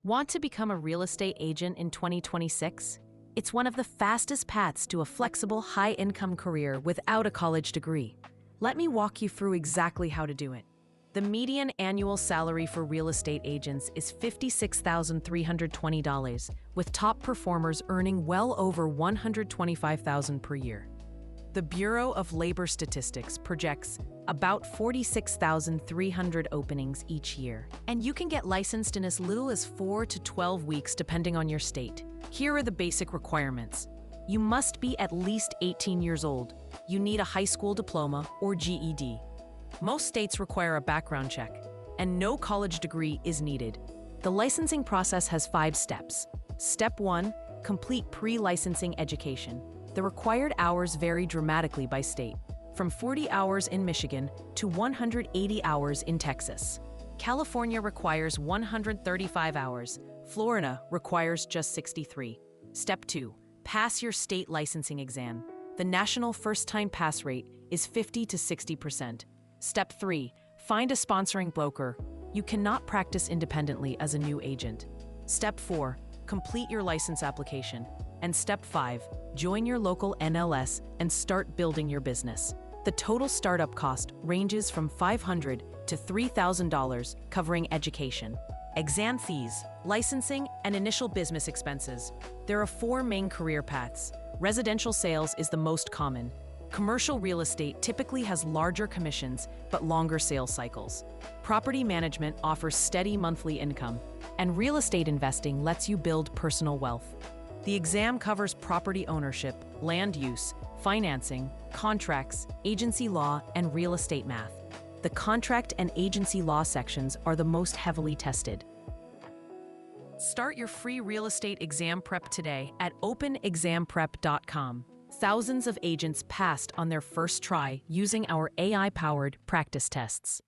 Want to become a real estate agent in 2026? It's one of the fastest paths to a flexible, high-income career without a college degree. Let me walk you through exactly how to do it. The median annual salary for real estate agents is $56,320, with top performers earning well over $125,000 per year. The Bureau of Labor Statistics projects about 46,300 openings each year, and you can get licensed in as little as 4 to 12 weeks depending on your state. Here are the basic requirements. You must be at least 18 years old. You need a high school diploma or GED. Most states require a background check, and no college degree is needed. The licensing process has 5 steps. Step 1, complete pre-licensing education. The required hours vary dramatically by state, from 40 hours in Michigan to 180 hours in Texas. California requires 135 hours. Florida requires just 63. Step 2, pass your state licensing exam. The national first-time pass rate is 50 to 60%. Step 3, find a sponsoring broker. You cannot practice independently as a new agent. Step 4, complete your license application. And Step 5, join your local NLS and start building your business. The total startup cost ranges from $500 to $3,000, covering education, exam fees, licensing, and initial business expenses. There are 4 main career paths. Residential sales is the most common. Commercial real estate typically has larger commissions but longer sales cycles. Property management offers steady monthly income, and real estate investing lets you build personal wealth. The exam covers property ownership, land use, financing, contracts, agency law, and real estate math. The contract and agency law sections are the most heavily tested. Start your free real estate exam prep today at openexamprep.com. Thousands of agents passed on their first try using our AI-powered practice tests.